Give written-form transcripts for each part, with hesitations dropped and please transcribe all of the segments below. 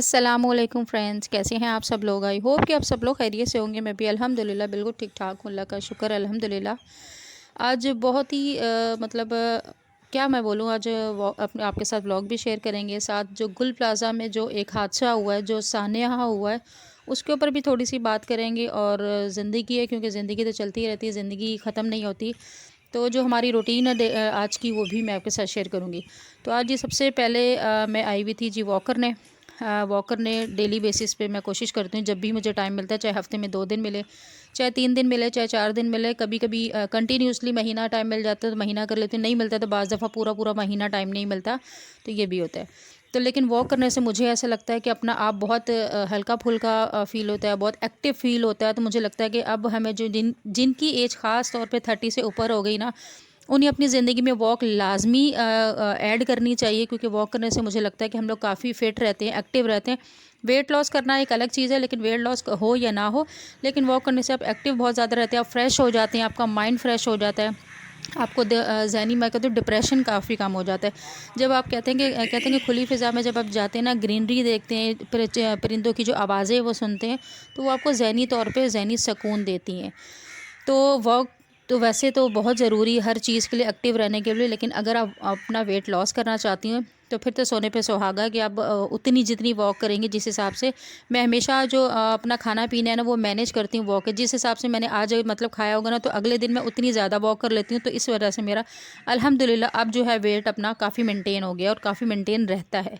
अस्सलामुअलैकुम फ्रेंड्स, कैसे हैं आप सब लोग। आई होप कि आप सब लोग खैरियत से होंगे। मैं भी अल्हम्दुलिल्लाह बिल्कुल ठीक ठाक हूँ, अल्लाह का शुक्र है अल्हम्दुलिल्लाह। आज बहुत ही क्या मैं बोलूँ, आज अपने आपके साथ व्लॉग भी शेयर करेंगे। साथ जो गुल प्लाज़ा में जो एक हादसा हुआ है, जो सानिया यहाँ हुआ है, उसके ऊपर भी थोड़ी सी बात करेंगे। और ज़िंदगी है, क्योंकि ज़िंदगी तो चलती रहती है, ज़िंदगी ख़त्म नहीं होती। तो जो हमारी रूटीन है आज की, वो भी मैं आपके साथ शेयर करूँगी। तो आज ये सबसे पहले मैं आई हुई थी जी वॉकर ने डेली बेसिस पे मैं कोशिश करती हूँ, जब भी मुझे टाइम मिलता है, चाहे हफ़्ते में 2 दिन मिले, चाहे 3 दिन मिले, चाहे 4 दिन मिले। कभी कभी कंटिन्यूसली महीना टाइम मिल जाता है तो महीना कर लेती हूँ, नहीं मिलता तो बाज़ दफ़ा पूरा पूरा महीना टाइम नहीं मिलता, तो ये भी होता है। तो लेकिन वॉक करने से मुझे ऐसा लगता है कि अपना आप बहुत हल्का फुल्का फ़ील होता है, बहुत एक्टिव फ़ील होता है। तो मुझे लगता है कि अब हमें जो जिनकी एज ख़ास तौर पे 30 से ऊपर हो गई ना, उन्हें अपनी ज़िंदगी में वॉक लाज़मी ऐड करनी चाहिए, क्योंकि वॉक करने से मुझे लगता है कि हम लोग काफ़ी फ़िट रहते हैं, एक्टिव रहते हैं। वेट लॉस करना एक अलग चीज़ है, लेकिन वेट लॉस हो या ना हो, लेकिन वॉक करने से आप एक्टिव बहुत ज़्यादा रहते हैं, आप फ्रेश हो जाते हैं, आपका माइंड फ्रेश हो जाता है। आपको ज़हनी मैं कहती हूँ डिप्रेशन काफ़ी कम हो जाता है। जब आप कहते हैं कि खुली फ़िज़ा में जब आप जाते हैं ना, ग्रीनरी देखते हैं, परिंदों की जो आवाज़ें वो सुनते हैं, तो वो आपको ज़हनी तौर पे ज़हनी सुकून देती हैं। तो वॉक तो वैसे तो बहुत ज़रूरी है हर चीज़ के लिए, एक्टिव रहने के लिए। लेकिन अगर आप अपना वेट लॉस करना चाहती हैं, तो फिर तो सोने पे सुहागा कि आप उतनी जितनी वॉक करेंगी। जिस हिसाब से मैं हमेशा जो अपना खाना पीना है ना, वो मैनेज करती हूँ वॉक के। जिस हिसाब से मैंने आज मतलब खाया होगा ना, तो अगले दिन मैं उतनी ज़्यादा वॉक कर लेती हूँ। तो इस वजह से मेरा अल्हम्दुलिल्लाह अब जो है वेट अपना काफ़ी मेंटेन हो गया और काफ़ी मेंटेन रहता है।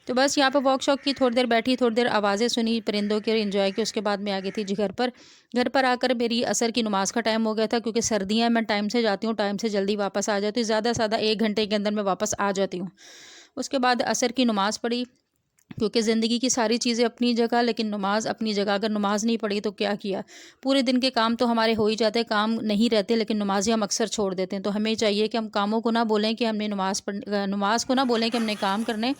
तो बस यहाँ पे वर्कशॉप की, थोड़ी देर बैठी, थोड़ी देर आवाज़ें सुनी परिंदों की, एंजॉय की। उसके बाद मैं आ गई थी जी घर पर। घर पर आकर मेरी असर की नमाज़ का टाइम हो गया था, क्योंकि सर्दियाँ मैं टाइम से जाती हूँ, टाइम से जल्दी वापस आ जाती हूँ, ज़्यादा से ज़्यादा 1 घंटे के अंदर मैं वापस आ जाती हूँ। उसके बाद असर की नमाज़ पढ़ी, क्योंकि ज़िंदगी की सारी चीज़ें अपनी जगह, लेकिन नमाज अपनी जगह। अगर नमाज नहीं पढ़ी तो क्या किया। पूरे दिन के काम तो हमारे हो ही जाते हैं, काम नहीं रहते, लेकिन नमाज़ें हम अक्सर छोड़ देते हैं। तो हमें चाहिए कि हम कामों को ना बोलें कि हमने नमाज को ना बोलें कि हमने काम करने,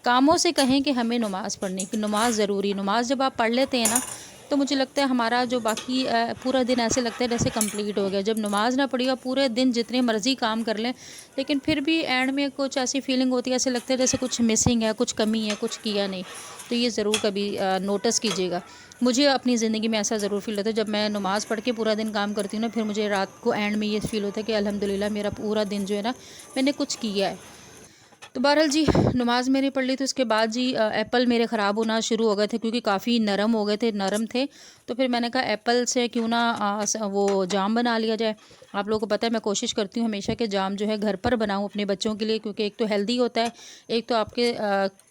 कामों से कहें कि हमें नमाज़ पढ़नी, कि नमाज ज़रूरी। नमाज जब आप पढ़ लेते हैं ना, तो मुझे लगता है हमारा जो बाकी पूरा दिन ऐसे लगता है जैसे कंप्लीट हो गया। जब नमाज ना पढ़ी और पूरे दिन जितने मर्ज़ी काम कर लें, लेकिन फिर भी एंड में कुछ ऐसी फीलिंग होती है, ऐसे लगता है जैसे कुछ मिसिंग है, कुछ कमी है, कुछ किया नहीं। तो ये ज़रूर कभी नोटिस कीजिएगा। मुझे अपनी ज़िंदगी में ऐसा ज़रूर फ़ील होता है, जब मैं नमाज़ पढ़ के पूरा दिन काम करती हूँ ना, फिर मुझे रात को एंड में ये फ़ील होता है कि अल्हम्दुलिल्लाह मेरा पूरा दिन जो है ना, मैंने कुछ किया है। तो बहरहाल जी, नमाज़ मैंने पढ़ ली। तो उसके बाद जी एप्पल मेरे ख़राब होना शुरू हो गए थे, क्योंकि काफ़ी नरम हो गए थे, नरम थे। तो फिर मैंने कहा एप्पल से क्यों ना वो जाम बना लिया जाए। आप लोगों को पता है मैं कोशिश करती हूँ हमेशा कि जाम जो है घर पर बनाऊँ अपने बच्चों के लिए, क्योंकि एक तो हेल्दी होता है, एक तो आपके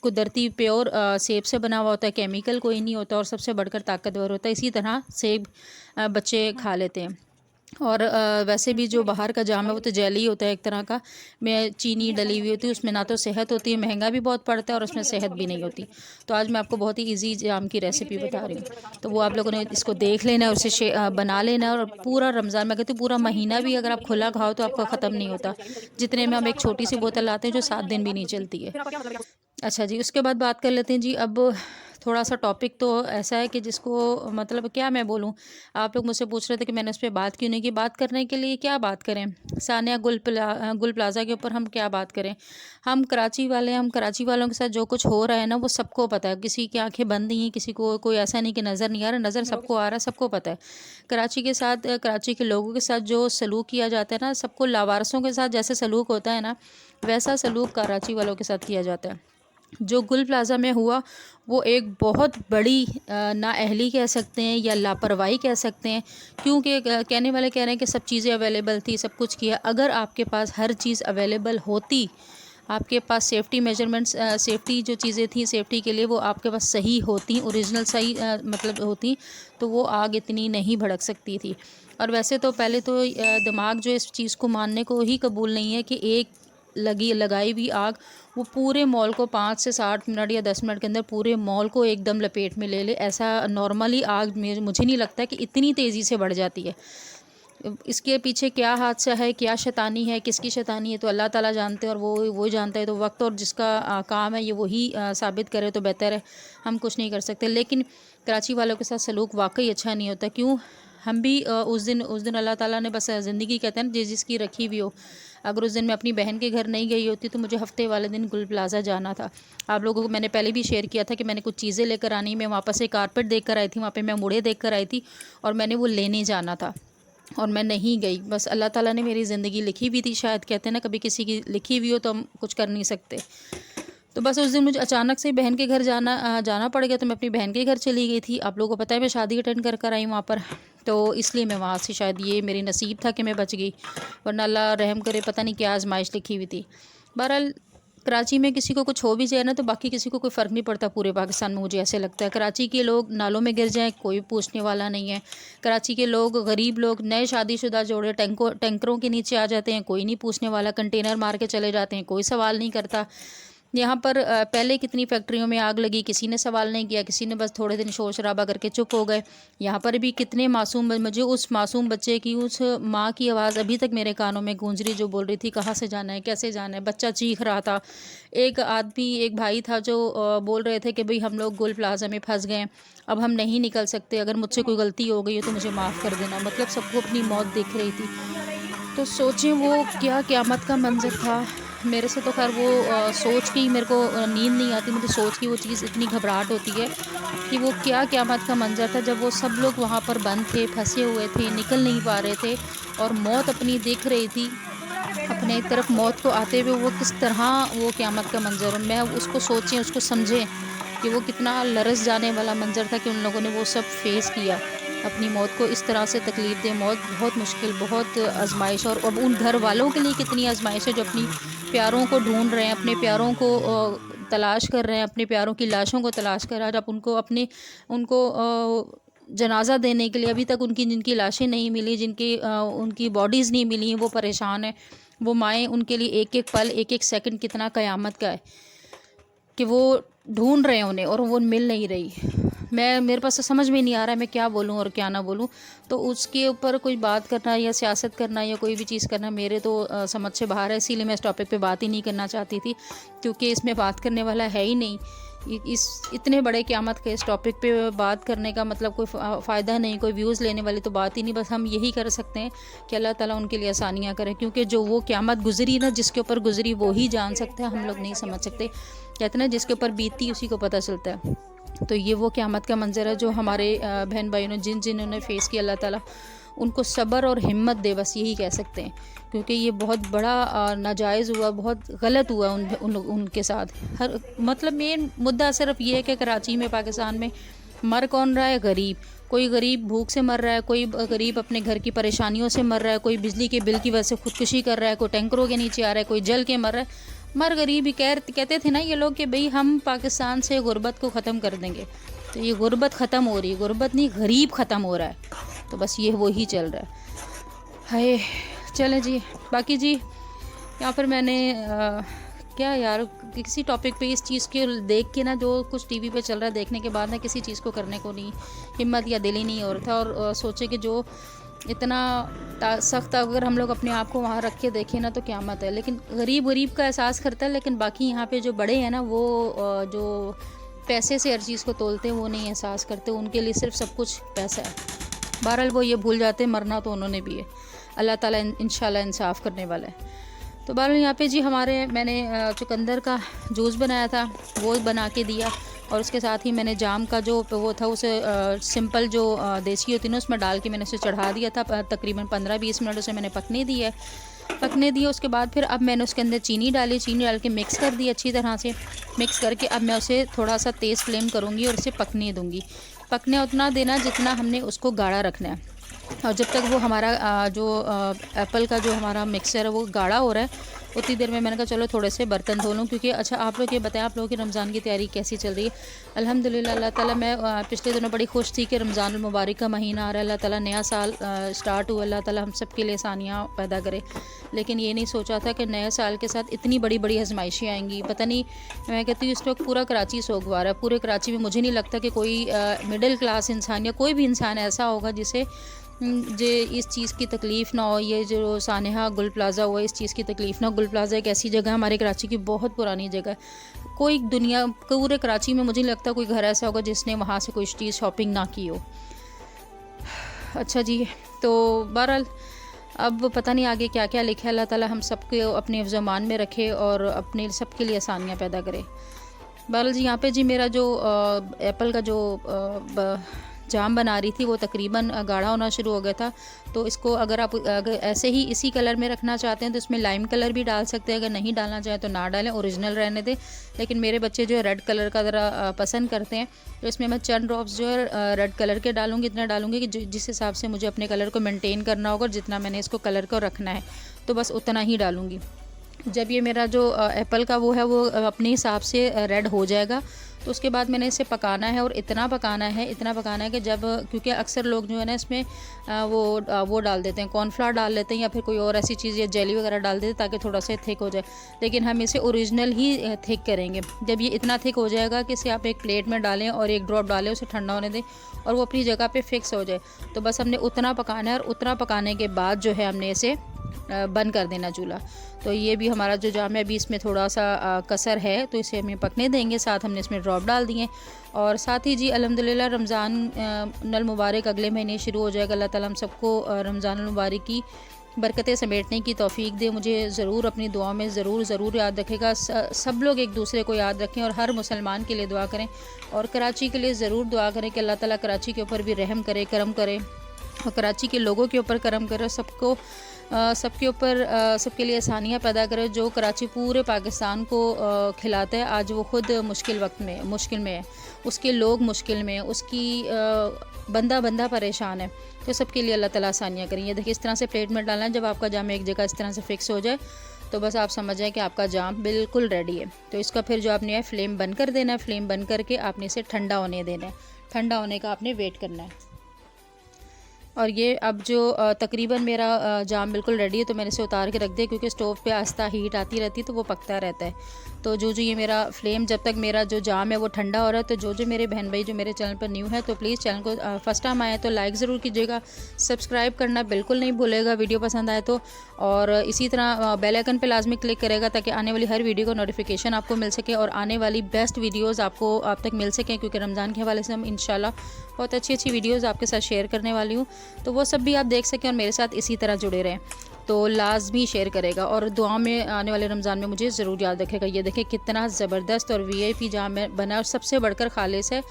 कुदरती प्योर सेब से बना हुआ होता है, केमिकल कोई नहीं होता, और सबसे बढ़कर ताकतवर होता है। इसी तरह सेब बच्चे खा लेते हैं। और वैसे भी जो बाहर का जाम है वो तो जेली होता है एक तरह का, में चीनी डली हुई होती है, उसमें ना तो सेहत होती है, महंगा भी बहुत पड़ता है, और उसमें सेहत भी नहीं होती। तो आज मैं आपको बहुत ही इजी जाम की रेसिपी बता रही हूँ। तो वो आप लोगों ने इसको देख लेना है और उसे बना लेना है। और पूरा रमज़ान, मैं कहती हूँ पूरा महीना भी अगर आप खुला खाओ तो आपका ख़त्म नहीं होता। जितने में हम एक छोटी सी बोतल लाते हैं जो 7 दिन भी नहीं चलती है। अच्छा जी, उसके बाद बात कर लेते हैं जी। अब थोड़ा-सा टॉपिक तो ऐसा है कि जिसको मतलब क्या मैं बोलूँ, आप लोग मुझसे पूछ रहे थे कि मैंने उस पे बात क्यों नहीं की। बात करने के लिए क्या बात करें? सानिया गुल प्लाज़ा के ऊपर हम क्या बात करें? हम कराची वाले हैं, हम कराची वालों के साथ जो कुछ हो रहा है ना, वो सबको पता है। किसी की आँखें बंद नहीं हैं, किसी को कोई ऐसा नहीं कि नज़र नहीं आ रहा, नज़र सबको आ रहा है, सबको पता है। कराची के साथ कराची के लोगों के साथ जो सलूक किया जाता है ना, सबको लावारिसों के साथ जैसे सलूक होता है ना, वैसा सलूक कराची वालों के साथ किया जाता है। जो गुल प्लाज़ा में हुआ, वो एक बहुत बड़ी नाअहली कह सकते हैं या लापरवाही कह सकते हैं। क्योंकि कहने वाले कह रहे हैं कि सब चीज़ें अवेलेबल थी, सब कुछ किया। अगर आपके पास हर चीज़ अवेलेबल होती, आपके पास सेफ्टी मेजरमेंट्स, सेफ्टी जो चीज़ें थी सेफ्टी के लिए, वो आपके पास सही होती, ओरिजिनल सही मतलब होती, तो वो आग इतनी नहीं भड़क सकती थी। और वैसे तो पहले तो दिमाग जो इस चीज़ को मानने को ही कबूल नहीं है कि एक लगाई हुई आग वो पूरे मॉल को 5 से 7 मिनट या 10 मिनट के अंदर पूरे मॉल को एकदम लपेट में ले ले। ऐसा नॉर्मली आग में मुझे नहीं लगता कि इतनी तेज़ी से बढ़ जाती है। इसके पीछे क्या हादसा है, क्या शैतानी है, किसकी शैतानी है, तो अल्लाह ताला जानते हैं, और वो जानता है। तो वक्त और जिसका काम है ये वही साबित करे तो बेहतर है। हम कुछ नहीं कर सकते। लेकिन कराची वालों के साथ सलूक वाकई अच्छा नहीं होता। क्यों? हम भी उस दिन अल्लाह ताला ने बस ज़िंदगी कहते हैं ना जिसकी रखी हुई हो। अगर उस दिन मैं अपनी बहन के घर नहीं गई होती तो मुझे हफ्ते वाले दिन गुल प्लाज़ा जाना था। आप लोगों को मैंने पहले भी शेयर किया था कि मैंने कुछ चीज़ें लेकर आनी, मैं वहाँ पर से कारपेट देख कर आई थी, वहाँ पर मैं मुड़े देख कर आई थी और मैंने वो लेने जाना था और मैं नहीं गई। बस अल्लाह ताला ने मेरी ज़िंदगी लिखी हुई थी, शायद कहते हैं ना कभी किसी की लिखी हुई हो तो हम कुछ कर नहीं सकते। तो बस उस दिन मुझे अचानक से बहन के घर जाना पड़ गया, तो मैं अपनी बहन के घर चली गई थी। आप लोगों को पता है मैं शादी अटेंड कर कर आई वहाँ पर, तो इसलिए मैं वहाँ से शायद ये मेरी नसीब था कि मैं बच गई, वरना अल्लाह रहम करे पता नहीं क्या आजमाइश लिखी हुई थी। बहरहाल कराची में किसी को कुछ हो भी जाए ना तो बाकी किसी को कोई फ़र्क नहीं पड़ता पूरे पाकिस्तान में, मुझे ऐसे लगता है। कराची के लोग नालों में गिर जाएं कोई पूछने वाला नहीं है। कराची के लोग, गरीब लोग, नए शादीशुदा जोड़े टैंकरों के नीचे आ जाते हैं, कोई नहीं पूछने वाला। कंटेनर मार के चले जाते हैं, कोई सवाल नहीं करता। यहाँ पर पहले कितनी फैक्ट्रियों में आग लगी, किसी ने सवाल नहीं किया, किसी ने बस थोड़े दिन शोर शराबा करके चुप हो गए। यहाँ पर भी कितने मासूम, मुझे उस मासूम बच्चे की, उस माँ की आवाज़ अभी तक मेरे कानों में गूंज रही, जो बोल रही थी कहाँ से जाना है, कैसे जाना है। बच्चा चीख रहा था। एक भाई था जो बोल रहे थे कि भाई हम लोग गोल प्लाजा में फंस गए, अब हम नहीं निकल सकते, अगर मुझसे कोई गलती हो गई है तो मुझे माफ़ कर देना। मतलब सबको अपनी मौत दिख रही थी। तो सोचें वो क्या क़यामत का मंज़र था। मेरे से तो खैर वो सोच के ही मेरे को नींद नहीं आती, मुझे सोच के वो चीज़ इतनी घबराहट होती है कि वो क्या क़यामत का मंज़र था जब वो सब लोग वहाँ पर बंद थे, फंसे हुए थे, निकल नहीं पा रहे थे और मौत अपनी दिख रही थी अपने तरफ, मौत को आते हुए। वो किस तरह वो क़यामत का मंज़र, मैं उसको सोचें, उसको समझें कि वो कितना लरस जाने वाला मंज़र था कि उन लोगों ने वो सब फेस किया, अपनी मौत को इस तरह से तकलीफ़ दे। मौत बहुत मुश्किल, बहुत आजमाइश, और अब उन घर वालों के लिए कितनी आजमाइश है जो अपनी प्यारों को ढूंढ रहे हैं, अपने प्यारों को तलाश कर रहे हैं, अपने प्यारों की लाशों को तलाश कर रहे हैं। अब उनको जनाजा देने के लिए अभी तक जिनकी लाशें नहीं मिली, उनकी बॉडीज़ नहीं मिली, वो परेशान है। वो माएँ, उनके लिए एक एक पल, एक एक सेकंड कितना क़यामत का है कि वो ढूंढ रहे हैं उन्हें और वो मिल नहीं रही। मेरे पास तो समझ में नहीं आ रहा है मैं क्या बोलूँ और क्या ना बोलूँ। तो उसके ऊपर कोई बात करना या सियासत करना या कोई भी चीज़ करना मेरे तो समझ से बाहर है, इसीलिए मैं इस टॉपिक पे बात ही नहीं करना चाहती थी, क्योंकि इसमें बात करने वाला है ही नहीं। इस इतने बड़े क़यामत के इस टॉपिक पे बात करने का मतलब कोई फ़ायदा नहीं, कोई व्यूज़ लेने वाली तो बात ही नहीं। बस हम यही कर सकते हैं कि अल्लाह ताला उनके लिए आसानियाँ करे, क्योंकि जो वो क़यामत गुज़री ना, जिसके ऊपर गुज़री वो ही जान सकता है, हम लोग नहीं समझ सकते। कहते ना जिसके ऊपर बीतती उसी को पता चलता है। तो ये वो क़यामत का मंज़र है जो हमारे बहन भाइयों ने जिन्होंने फ़ेस किया, अल्लाह ताला उनको सब्र और हिम्मत दे, बस यही कह सकते हैं। क्योंकि ये बहुत बड़ा नाजायज़ हुआ, बहुत गलत हुआ उनके साथ। मतलब मेन मुद्दा सिर्फ ये है कि कराची में, पाकिस्तान में मर कौन रहा है? गरीब। कोई गरीब भूख से मर रहा है, कोई गरीब अपने घर की परेशानियों से मर रहा है, कोई बिजली के बिल की वजह से खुदकुशी कर रहा है, कोई टैंकरों के नीचे आ रहा है, कोई जल के मर रहा है। मर गरीब ही कहते थे ना ये लोग कि भाई हम पाकिस्तान से गुर्बत को ख़त्म कर देंगे। तो ये गुर्बत ख़त्म हो रही है, गुर्बत नहीं, गरीब ख़त्म हो रहा है। तो बस ये वही चल रहा है। हाय चलें जी। बाकी जी यहाँ पर मैंने क्या यार, किसी टॉपिक पे इस चीज़ के देख के ना, जो कुछ टीवी पे चल रहा है देखने के बाद ना, किसी चीज़ को करने को नहीं हिम्मत या दिल ही नहीं हो रहा था। और सोचे कि जो इतना सख्त अगर हम लोग अपने आप को वहाँ रख के देखें ना तो क़यामत है। लेकिन गरीब का एहसास करता है, लेकिन बाकी यहाँ पे जो बड़े हैं ना, वो जो पैसे से हर चीज़ को तोलते हैं वो नहीं एहसास करते। उनके लिए सिर्फ सब कुछ पैसा है। बहरहाल वो ये भूल जाते हैं मरना तो उन्होंने भी है। अल्लाह ताला इंशाल्लाह इंसाफ़ करने वाला है। तो बहरहाल यहाँ पे जी मैंने चुकंदर का जूस बनाया था, वो बना के दिया, और उसके साथ ही मैंने जाम का जो वो था उसे सिंपल जो देसी होती है ना, उसमें डाल के मैंने उसे चढ़ा दिया था। तकरीबन 15-20 मिनट उसे मैंने पकने दिया। उसके बाद फिर अब मैंने उसके अंदर चीनी डाल के मिक्स कर दी अच्छी तरह से। मिक्स करके अब मैं उसे थोड़ा सा तेज़ फ्लेम करूँगी और उसे पकने दूँगी। पकने उतना देना जितना हमने उसको गाढ़ा रखना है। और जब तक वो हमारा एप्पल का जो हमारा मिक्सचर है वो गाढ़ा हो रहा है, उतनी देर में मैंने कहा चलो थोड़े से बर्तन धो लूँ। क्योंकि अच्छा आप लोग ये बताएं, आप लोगों की रमज़ान की तैयारी कैसी चल रही है? अल्हम्दुलिल्लाह अल्लाह ताला, मैं पिछले दिनों बड़ी खुश थी कि रमज़ान मुबारक का महीना आ रहा है, अल्लाह ताला नया साल स्टार्ट हुआ, अल्लाह ताला हम सब के लिए आसानियाँ पैदा करे। लेकिन ये नहीं सोचा था कि नए साल के साथ इतनी बड़ी बड़ी आजमाइशें आएंगी। पता नहीं, मैं कहती हूँ इस वक्त पूरा कराची सोगवार है। पूरे कराची में मुझे नहीं लगता कि कोई मिडिल क्लास इंसान या कोई भी इंसान ऐसा होगा जिसे इस चीज़ की तकलीफ़ ना हो। ये जो सानेहा गुल प्लाज़ा हुआ, इस चीज़ की तकलीफ़ ना। गुल प्लाज़ा एक ऐसी जगह है हमारे कराची की, बहुत पुरानी जगह है। कोई पूरे कराची में मुझे नहीं लगता कोई घर ऐसा होगा जिसने वहाँ से कोई चीज़ शॉपिंग ना की हो। अच्छा जी, तो बहरहाल अब पता नहीं आगे क्या क्या लिखा है। अल्लाह ताला हम सबके अपने ज़मान में रखे और अपने सबके लिए आसानियाँ पैदा करे। बहरहाल जी, यहाँ पे जी मेरा जो एप्पल का जो जाम बना रही थी वो तकरीबन गाढ़ा होना शुरू हो गया था। तो इसको अगर आप अगर ऐसे ही इसी कलर में रखना चाहते हैं तो इसमें लाइम कलर भी डाल सकते हैं, अगर नहीं डालना चाहें तो ना डालें, ओरिजिनल रहने दें। लेकिन मेरे बच्चे जो है रेड कलर का ज़रा पसंद करते हैं, तो इसमें मैं चंद ड्रॉप्स जो है रेड कलर के डालूंगी। इतना डालूंगी कि जिस हिसाब से मुझे अपने कलर को मेनटेन करना होगा, जितना मैंने इसको कलर को रखना है तो बस उतना ही डालूंगी। जब ये मेरा जो एप्पल का वो है वो अपने हिसाब से रेड हो जाएगा तो उसके बाद मैंने इसे पकाना है। और इतना पकाना है कि जब, क्योंकि अक्सर लोग जो है ना इसमें वो डाल देते हैं, कॉर्नफ्लावर डाल लेते हैं या फिर कोई और ऐसी चीज़ या जेली वगैरह डाल देते हैं ताकि थोड़ा सा थिक हो जाए। लेकिन हम इसे ओरिजिनल ही थिक करेंगे। जब ये इतना थिक हो जाएगा कि इसे आप एक प्लेट में डालें और एक ड्रॉप डालें, उसे ठंडा होने दें और वो अपनी जगह पर फिक्स हो जाए, तो बस हमने उतना पकाना है। और उतना पकाने के बाद जो है हमने इसे बंद कर देना चूल्हा। तो ये भी हमारा जो जाम है अभी इसमें थोड़ा सा कसर है, तो इसे हमें पकने देंगे। साथ हमने इसमें ड्रॉप डाल दिए और साथ ही जी अल्हम्दुलिल्लाह रमज़ान नल मुबारक अगले महीने शुरू हो जाएगा। अल्लाह ताला हम सबको रमज़ान मुबारक की बरकतें समेटने की तौफीक दे। मुझे ज़रूर अपनी दुआ में ज़रूर याद रखेगा। सब लोग एक दूसरे को याद रखें और हर मुसलमान के लिए दुआ करें और कराची के लिए ज़रूर दुआ करें कि अल्लाह ताला कराची के ऊपर भी रहम करे, करम करे और कराची के लोगों के ऊपर करम करे, सबके ऊपर सबके लिए आसानियाँ पैदा करे। जो कराची पूरे पाकिस्तान को खिलाता है, आज वो ख़ुद मुश्किल में है, उसके लोग मुश्किल में है, उसकी बंदा परेशान है। तो सबके लिए अल्लाह ताला आसानियाँ करें। ये देखिए इस तरह से प्लेट में डालना है। जब आपका जाम एक जगह इस तरह से फिक्स हो जाए तो बस आप समझ जाएं कि आपका जाम बिल्कुल रेडी है। तो इसका फिर जो आपने है फ्लेम बंद कर देना है। फ्लेम बंद करके आपने इसे ठंडा होने देना है। ठंडा होने का आपने वेट करना है। और ये अब जो तकरीबन मेरा जाम बिल्कुल रेडी है, तो मैंने इसे उतार के रख दिया क्योंकि स्टोव पे आस्ता हीट आती रहती है तो वो पकता रहता है। तो जो ये मेरा फ्लेम, जब तक मेरा जो जाम है वो ठंडा हो रहा है, तो जो मेरे बहन भाई जो मेरे चैनल पर न्यू है तो प्लीज़ चैनल को फर्स्ट टाइम आए तो लाइक ज़रूर कीजिएगा, सब्सक्राइब करना बिल्कुल नहीं भूलेगा वीडियो पसंद आए तो। और इसी तरह बेल आइकन पे लाजमी क्लिक करेगा ताकि आने वाली हर वीडियो का नोटिफिकेशन आपको मिल सके और आने वाली बेस्ट वीडियोज़ आपको आप तक मिल सकें, क्योंकि रमज़ान के हवाले से हम इंशाल्लाह बहुत अच्छी वीडियोज़ आपके साथ शेयर करने वाली हूँ। तो वो सब भी आप देख सकें और मेरे साथ इसी तरह जुड़े रहें, तो लाजमी शेयर करेगा और दुआ में आने वाले रमज़ान में मुझे ज़रूर याद रखेगा। ये देखें कितना ज़बरदस्त और VIP जाम में बना और सबसे बढ़कर खालिस है,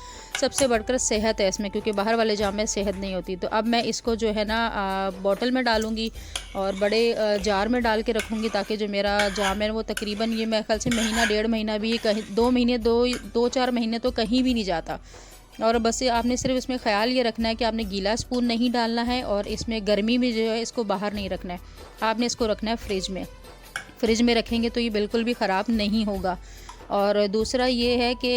सबसे बढ़कर सेहत है इसमें, क्योंकि बाहर वाले जाम में सेहत नहीं होती। तो अब मैं इसको जो है ना बॉटल में डालूँगी और बड़े जार में डाल के रखूँगी ताकि जो मेरा जाम है वो तकरीबन ये मेरे ख्याल से महीना 1.5 महीना भी, कहीं 2 महीने 2-4 महीने तो कहीं भी नहीं जाता। और बस आपने सिर्फ इसमें ख्याल ये रखना है कि आपने गीला स्पून नहीं डालना है और इसमें गर्मी में जो है इसको बाहर नहीं रखना है, आपने इसको रखना है फ्रिज में रखेंगे तो ये बिल्कुल भी ख़राब नहीं होगा। और दूसरा ये है कि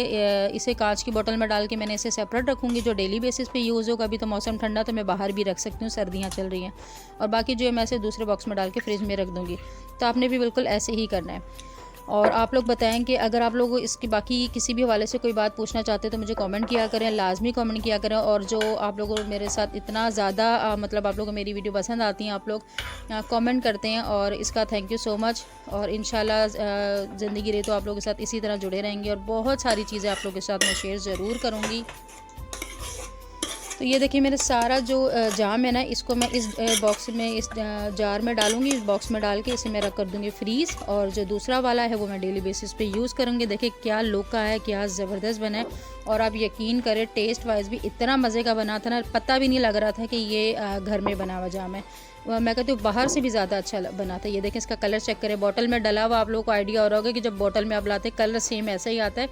इसे कांच की बोतल में डाल के मैंने इसे सेपरेट रखूँगी जो डेली बेसिस पे यूज़ होगा। अभी तो मौसम ठंडा तो मैं बाहर भी रख सकती हूँ, सर्दियाँ चल रही हैं। और बाकी जो है मैं इसे दूसरे बॉक्स में डाल के फ्रिज में रख दूँगी। तो आपने भी बिल्कुल ऐसे ही करना है। और आप लोग बताएं कि अगर आप लोग इसकी बाकी किसी भी हवाले से कोई बात पूछना चाहते हैं तो मुझे कमेंट किया करें, लाजमी कमेंट किया करें। और जो आप लोगों मेरे साथ इतना ज़्यादा मतलब आप लोगों को मेरी वीडियो पसंद आती हैं, आप लोग कमेंट करते हैं और इसका थैंक यू सो मच। और इंशाल्लाह ज़िंदगी रही तो आप लोगों के साथ इसी तरह जुड़े रहेंगे और बहुत सारी चीज़ें आप लोगों के साथ मैं शेयर ज़रूर करूँगी। तो ये देखिए मेरा सारा जो जाम है ना, इसको मैं इस बॉक्स में, इस जार में डालूंगी, इस बॉक्स में डाल के इसे मैं रख कर दूंगी फ्रीज़। और जो दूसरा वाला है वो मैं डेली बेसिस पे यूज़ करूँगी। देखिए क्या लुक का है, क्या ज़बरदस्त बना है। और आप यकीन करें टेस्ट वाइज भी इतना मज़े का बना था ना, पता भी नहीं लग रहा था कि ये घर में बना हुआ जाम है। मैं कहती हूँ बाहर से भी ज़्यादा अच्छा बना था। ये देखें इसका कलर चेक करें, बॉटल में डला हुआ आप लोगों को आइडिया हो रहा होगा कि जब बॉटल में आप लाते कलर सेम ऐसा ही आता है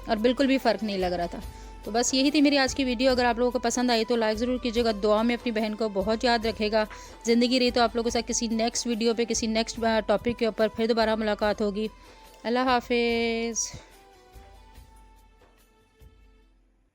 और बिल्कुल भी फ़र्क नहीं लग रहा था। तो बस यही थी मेरी आज की वीडियो। अगर आप लोगों को पसंद आई तो लाइक ज़रूर कीजिएगा, दुआ में अपनी बहन को बहुत याद रखेगा। ज़िंदगी रही तो आप लोगों के साथ किसी नेक्स्ट वीडियो पे, किसी नेक्स्ट टॉपिक के ऊपर फिर दोबारा मुलाकात होगी। अल्लाह हाफिज़।